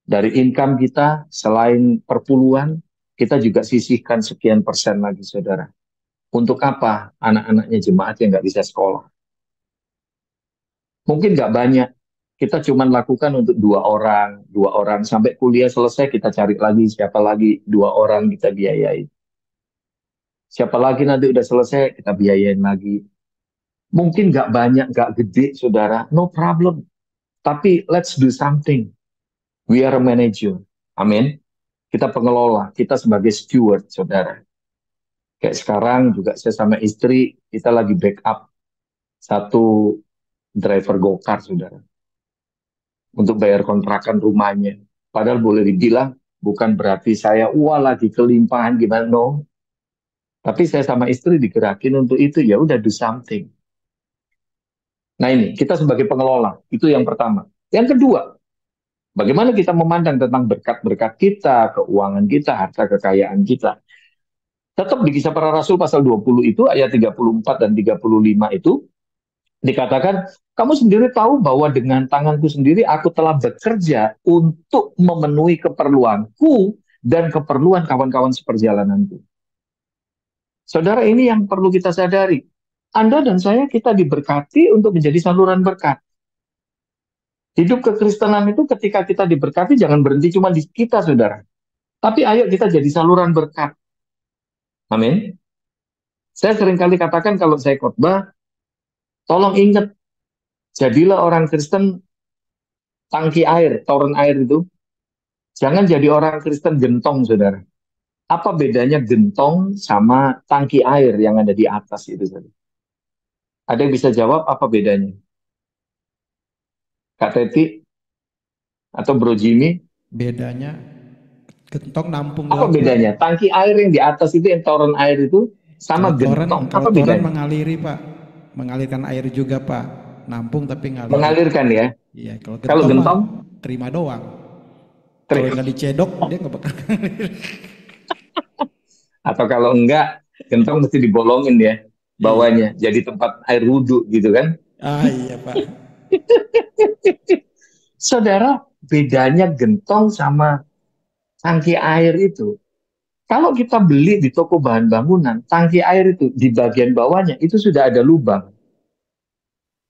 Dari income kita, selain perpuluhan, kita juga sisihkan sekian persen lagi, saudara. Untuk apa? Anak-anaknya jemaat yang nggak bisa sekolah. Mungkin nggak banyak. Kita cuma lakukan untuk dua orang. Sampai kuliah selesai, kita cari lagi, siapa lagi, 2 orang kita biayai. Siapa lagi nanti udah selesai, kita biayain lagi. Mungkin nggak banyak, nggak gede, saudara. No problem. Tapi let's do something. We are a manager. Amin. Kita pengelola, kita sebagai steward, saudara. Kayak sekarang juga saya sama istri, kita lagi backup satu driver go-kart, saudara. Untuk bayar kontrakan rumahnya. Padahal boleh dibilang, bukan berarti saya, wah lagi kelimpahan gimana, no. Tapi saya sama istri digerakin untuk itu, ya udah do something. Nah ini, kita sebagai pengelola, itu yang pertama. Yang kedua, bagaimana kita memandang tentang berkat-berkat kita, keuangan kita, harta kekayaan kita. Tetap di Kisah Para Rasul pasal 20 itu, ayat 34 dan 35 itu, dikatakan, kamu sendiri tahu bahwa dengan tanganku sendiri aku telah bekerja untuk memenuhi keperluanku dan keperluan kawan-kawan seperjalananku. Saudara, ini yang perlu kita sadari. Anda dan saya, kita diberkati untuk menjadi saluran berkat. Hidup kekristenan itu ketika kita diberkati, jangan berhenti cuma di kita, saudara. Tapi ayo kita jadi saluran berkat. Amin. Saya seringkali katakan kalau saya khotbah, tolong ingat, jadilah orang Kristen tangki air, toren air itu. Jangan jadi orang Kristen gentong, saudara. Apa bedanya gentong sama tangki air yang ada di atas itu, saudara? Ada yang bisa jawab apa bedanya? Kak Teti atau Bro Jimmy? Bedanya gentong nampung Apa doang, Pak. bedanya? Tangki air yang di atas itu, yang toren air itu, sama Kalau gentong. kalau Apa toren bedanya? mengaliri, Pak. Mengalirkan air juga, Pak. Nampung tapi ngaliri. Mengalirkan ya. Iya, kalau Kalau gentong, gentong? mah terima doang. Kalau nggak dicedok, dia nggak bakal ngalir. Atau kalau enggak, gentong mesti dibolongin ya bawahnya. Jadi tempat air wudhu gitu kan. Ah iya, Pak. Saudara, bedanya gentong sama tangki air itu. Kalau kita beli di toko bahan bangunan, tangki air itu di bagian bawahnya itu sudah ada lubang.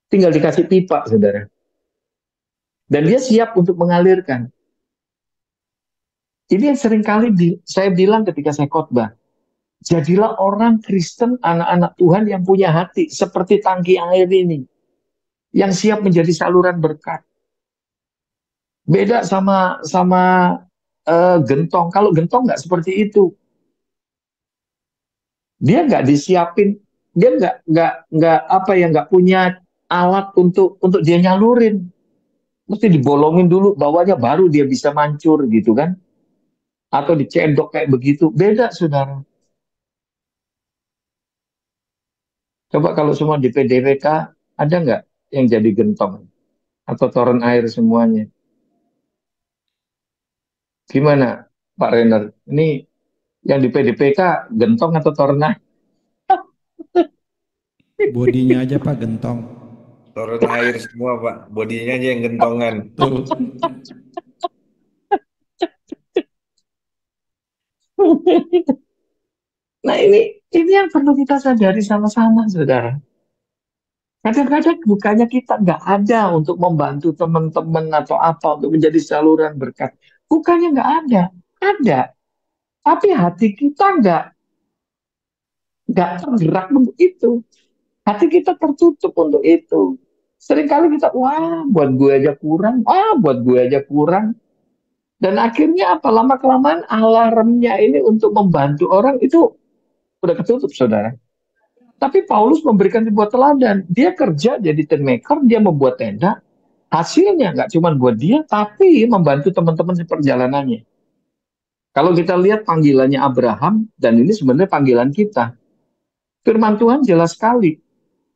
Tinggal dikasih pipa, saudara. Dan dia siap untuk mengalirkan. Ini yang seringkali saya bilang ketika saya khotbah. Jadilah orang Kristen, anak-anak Tuhan yang punya hati seperti tangki air ini. Yang siap menjadi saluran berkat. Beda sama gentong. Kalau gentong nggak seperti itu. Dia nggak disiapin, dia nggak apa ya, nggak punya alat untuk dia nyalurin. Mesti dibolongin dulu bawahnya baru dia bisa mancur gitu kan. Atau dicendok kayak begitu. Beda, saudara. Coba kalau semua di PDWK, ada nggak yang jadi gentong? Atau toren air semuanya? Gimana, Pak Renner? Ini yang di PDPK gentong atau toren air? Bodinya aja Pak gentong. Turun air semua, Pak. Bodinya aja yang gentongan. Tuh. Nah, ini yang perlu kita sadari sama-sama, saudara. Kadang-kadang bukannya kita nggak ada untuk membantu teman-teman atau apa untuk menjadi saluran berkat. Bukannya nggak ada, ada. Tapi hati kita nggak tergerak untuk itu. Hati kita tertutup untuk itu. Seringkali kita, wah, buat gue aja kurang, buat gue aja kurang. Dan akhirnya apa? Lama-kelamaan alarmnya ini untuk membantu orang itu udah ketutup, saudara. Tapi Paulus memberikan sebuah teladan. Dia kerja jadi tent maker, dia membuat tenda. Hasilnya nggak cuma buat dia, tapi membantu teman-teman di perjalanannya. Kalau kita lihat panggilannya Abraham, dan ini sebenarnya panggilan kita. Firman Tuhan jelas sekali.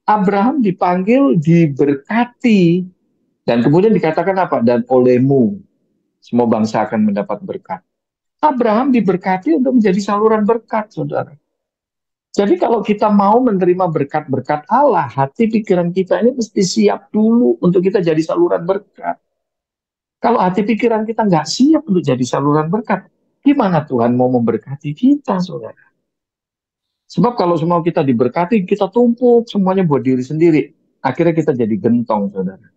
Abraham dipanggil diberkati. Dan kemudian dikatakan apa? Dan olehmu semua bangsa akan mendapat berkat. Abraham diberkati untuk menjadi saluran berkat, saudara. Jadi kalau kita mau menerima berkat-berkat Allah, hati pikiran kita ini mesti siap dulu untuk kita jadi saluran berkat. Kalau hati pikiran kita nggak siap untuk jadi saluran berkat, gimana Tuhan mau memberkati kita, saudara? Sebab kalau semua kita diberkati, kita tumpuk semuanya buat diri sendiri. Akhirnya kita jadi gentong, saudara.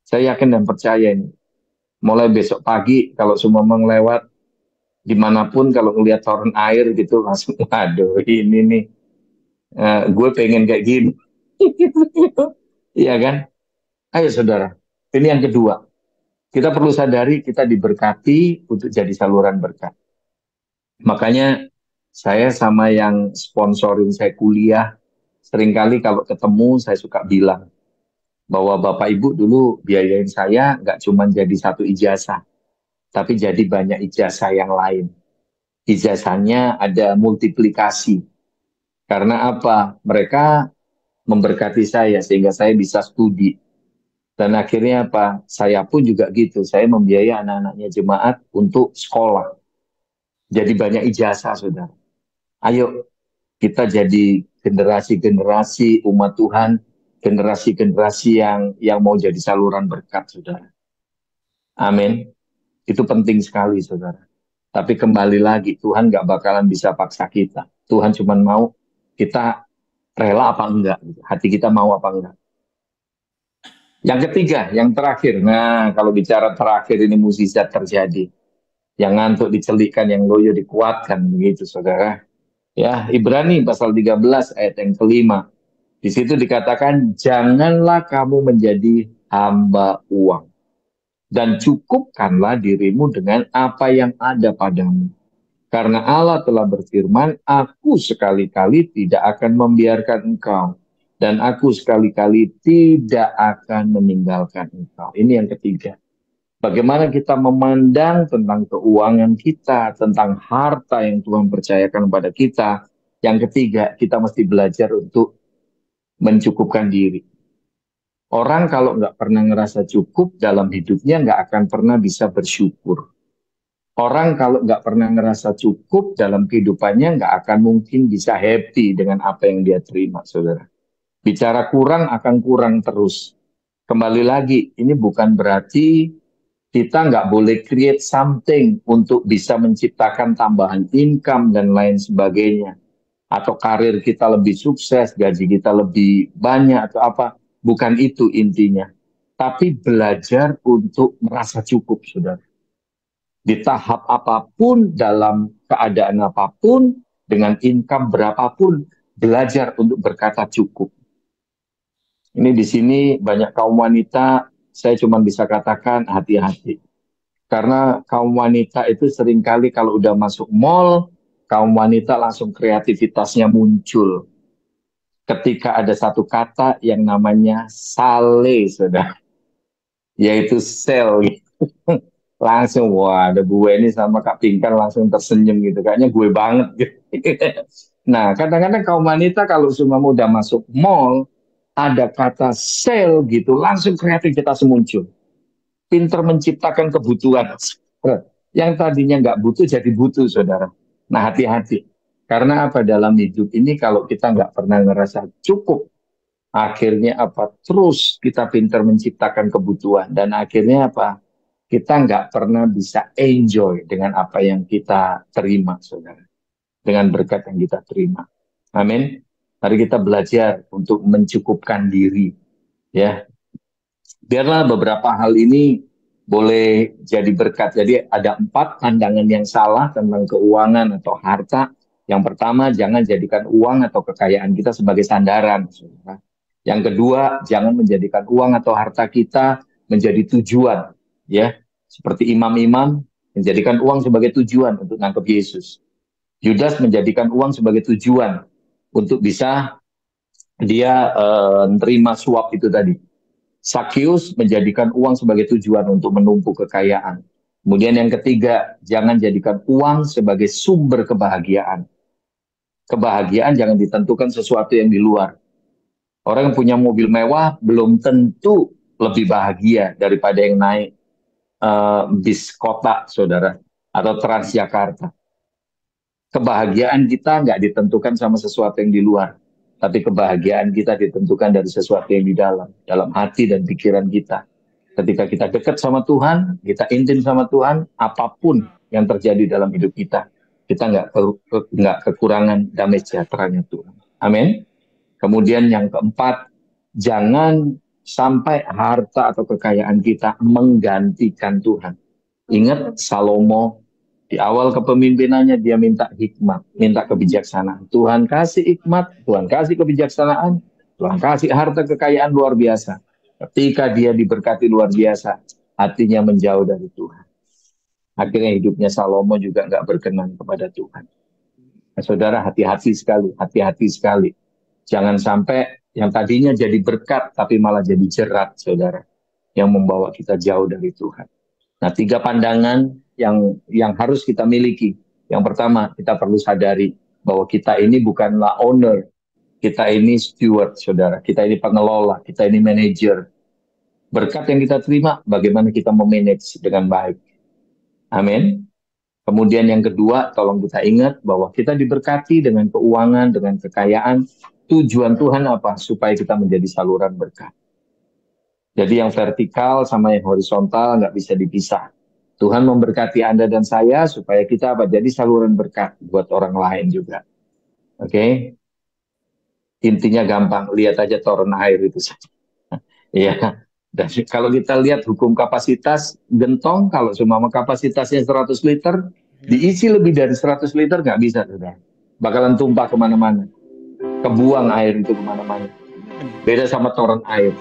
Saya yakin dan percaya ini. Mulai besok pagi, kalau semua mengelewat, dimanapun kalau ngelihat toren air gitu langsung aduh ini nih gue pengen kayak gini. Iya kan? Ayo saudara, ini yang kedua, kita perlu sadari kita diberkati untuk jadi saluran berkat. Makanya saya sama yang sponsorin saya kuliah, seringkali kalau ketemu saya suka bilang bahwa Bapak Ibu dulu biayain saya nggak cuma jadi satu ijazah, tapi jadi banyak ijazah yang lain. Ijazahnya ada multiplikasi. Karena apa? Mereka memberkati saya sehingga saya bisa studi. Dan akhirnya apa? Saya pun juga gitu. Saya membiayai anak-anaknya jemaat untuk sekolah. Jadi banyak ijazah, saudara. Ayo kita jadi generasi-generasi umat Tuhan, generasi-generasi yang mau jadi saluran berkat, saudara. Amin. Itu penting sekali, saudara. Tapi kembali lagi, Tuhan gak bakalan bisa paksa kita. Tuhan cuma mau kita rela apa enggak. Hati kita mau apa enggak. Yang ketiga, yang terakhir. Nah, kalau bicara terakhir ini mukjizat terjadi. Yang ngantuk dicelikkan, yang loyo dikuatkan. Begitu, saudara. Ya, Ibrani pasal 13 ayat yang kelima. Di situ dikatakan, janganlah kamu menjadi hamba uang. Dan cukupkanlah dirimu dengan apa yang ada padamu. Karena Allah telah berfirman, aku sekali-kali tidak akan membiarkan engkau. Dan aku sekali-kali tidak akan meninggalkan engkau. Ini yang ketiga. Bagaimana kita memandang tentang keuangan kita, tentang harta yang Tuhan percayakan kepada kita. Yang ketiga, kita mesti belajar untuk mencukupkan diri. Orang kalau nggak pernah ngerasa cukup dalam hidupnya nggak akan pernah bisa bersyukur. Orang kalau nggak pernah ngerasa cukup dalam kehidupannya nggak akan mungkin bisa happy dengan apa yang dia terima, saudara. Bicara kurang akan kurang terus. Kembali lagi, ini bukan berarti kita nggak boleh create something untuk bisa menciptakan tambahan income dan lain sebagainya. Atau karir kita lebih sukses, gaji kita lebih banyak atau apa. Bukan itu intinya. Tapi belajar untuk merasa cukup, saudara. Di tahap apapun, dalam keadaan apapun, dengan income berapapun, belajar untuk berkata cukup. Ini di sini banyak kaum wanita, saya cuma bisa katakan hati-hati. Karena kaum wanita itu seringkali kalau udah masuk mall, kaum wanita langsung kreativitasnya muncul. Ketika ada satu kata yang namanya sale, saudara, yaitu sale. Langsung, wah ada gue ini sama Kak Pinkan langsung tersenyum gitu. Kayaknya gue banget gitu. Nah, kadang-kadang kaum wanita kalau semua udah masuk mall, ada kata sale gitu, langsung kreativitas muncul. Pinter menciptakan kebutuhan. Yang tadinya nggak butuh jadi butuh, saudara. Nah, hati-hati. Karena apa dalam hidup ini kalau kita nggak pernah ngerasa cukup, akhirnya apa? Terus kita pinter menciptakan kebutuhan. Dan akhirnya apa? Kita nggak pernah bisa enjoy dengan apa yang kita terima, saudara. Dengan berkat yang kita terima. Amin. Mari kita belajar untuk mencukupkan diri. Ya, biarlah beberapa hal ini boleh jadi berkat. Jadi ada 4 pandangan yang salah tentang keuangan atau harta. Yang pertama, jangan jadikan uang atau kekayaan kita sebagai sandaran, saudara. Yang kedua, jangan menjadikan uang atau harta kita menjadi tujuan, ya. Seperti imam-imam menjadikan uang sebagai tujuan untuk nangkep Yesus. Yudas menjadikan uang sebagai tujuan untuk bisa dia nerima suap itu tadi. Sakyus menjadikan uang sebagai tujuan untuk menumpuk kekayaan. Kemudian yang ketiga, jangan jadikan uang sebagai sumber kebahagiaan. Kebahagiaan jangan ditentukan sesuatu yang di luar. Orang yang punya mobil mewah belum tentu lebih bahagia daripada yang naik bis kota, saudara, atau Transjakarta. Kebahagiaan kita nggak ditentukan sama sesuatu yang di luar, tapi kebahagiaan kita ditentukan dari sesuatu yang di dalam hati dan pikiran kita. Ketika kita dekat sama Tuhan, kita intim sama Tuhan, apapun yang terjadi dalam hidup kita nggak kekurangan damai sejahteranya Tuhan. Amin. Kemudian yang keempat, jangan sampai harta atau kekayaan kita menggantikan Tuhan. Ingat Salomo, di awal kepemimpinannya dia minta hikmat, minta kebijaksanaan. Tuhan kasih hikmat, Tuhan kasih kebijaksanaan, Tuhan kasih harta kekayaan luar biasa. Ketika dia diberkati luar biasa, hatinya menjauh dari Tuhan. Akhirnya hidupnya Salomo juga nggak berkenan kepada Tuhan. Nah, saudara, hati-hati sekali. Jangan sampai yang tadinya jadi berkat, tapi malah jadi jerat, saudara, yang membawa kita jauh dari Tuhan. Nah, 3 pandangan yang harus kita miliki. Yang pertama, kita perlu sadari bahwa kita ini bukanlah owner, kita ini steward, saudara. Kita ini pengelola, kita ini manajer. Berkat yang kita terima, bagaimana kita memanage dengan baik. Amin. Kemudian yang kedua, tolong kita ingat bahwa kita diberkati dengan keuangan, dengan kekayaan. Tujuan Tuhan apa? Supaya kita menjadi saluran berkat. Jadi yang vertikal sama yang horizontal nggak bisa dipisah. Tuhan memberkati Anda dan saya supaya kita jadi saluran berkat buat orang lain juga. Oke? Intinya gampang, lihat aja toren air itu saja. Iya. Dan kalau kita lihat hukum kapasitas, gentong kalau cuma kapasitasnya 100 liter, diisi lebih dari 100 liter nggak bisa, saudara. Bakalan tumpah kemana-mana. Kebuang air itu kemana-mana. Beda sama toren air.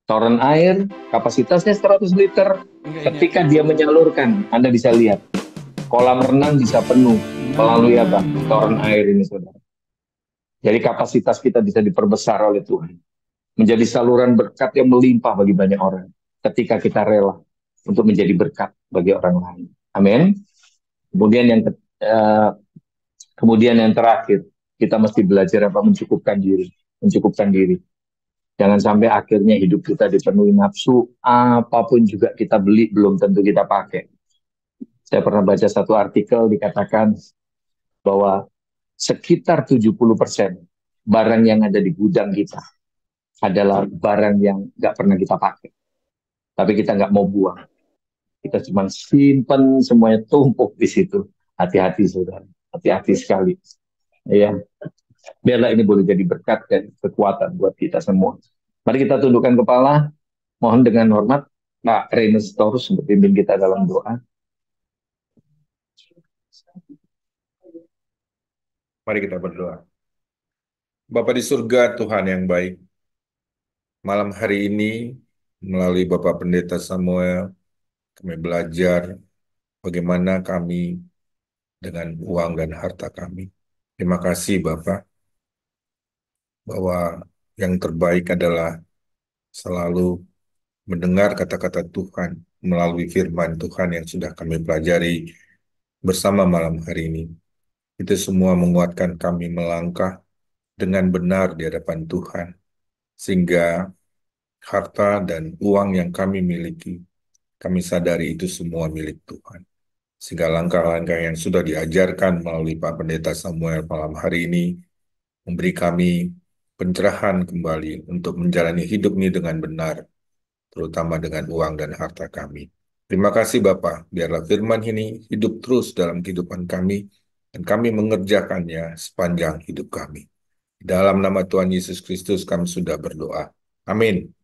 Toren air kapasitasnya 100 liter. Ketika dia menyalurkan, Anda bisa lihat kolam renang bisa penuh melalui apa? Toren air ini, saudara. Jadi kapasitas kita bisa diperbesar oleh Tuhan. Menjadi saluran berkat yang melimpah bagi banyak orang. Ketika kita rela untuk menjadi berkat bagi orang lain. Amin. Kemudian yang terakhir, kita mesti belajar apa? Mencukupkan diri. Mencukupkan diri. Jangan sampai akhirnya hidup kita dipenuhi nafsu, apapun juga kita beli, belum tentu kita pakai. Saya pernah baca satu artikel dikatakan bahwa sekitar 70% barang yang ada di gudang kita adalah barang yang nggak pernah kita pakai. Tapi kita nggak mau buang. Kita cuma simpan semuanya tumpuk di situ. Hati-hati, saudara. Hati-hati sekali. Ya. Biarlah ini boleh jadi berkat dan kekuatan buat kita semua. Mari kita tundukkan kepala. Mohon dengan hormat Pak Renes Torus untuk pimpin kita dalam doa. Mari kita berdoa. Bapa di surga, Tuhan yang baik. Malam hari ini, melalui Bapak Pendeta Samuel, Kami belajar bagaimana kami dengan uang dan harta kami. Terima kasih Bapak, bahwa yang terbaik adalah selalu mendengar kata-kata Tuhan melalui firman Tuhan yang sudah kami pelajari bersama malam hari ini. Itu semua menguatkan kami melangkah dengan benar di hadapan Tuhan, sehingga harta dan uang yang kami miliki, kami sadari itu semua milik Tuhan. Sehingga langkah-langkah yang sudah diajarkan melalui Pak Pendeta Samuel malam hari ini memberi kami pencerahan kembali untuk menjalani hidup ini dengan benar, terutama dengan uang dan harta kami. Terima kasih Bapak, biarlah firman ini hidup terus dalam kehidupan kami, dan kami mengerjakannya sepanjang hidup kami. Dalam nama Tuhan Yesus Kristus kami sudah berdoa. Amin.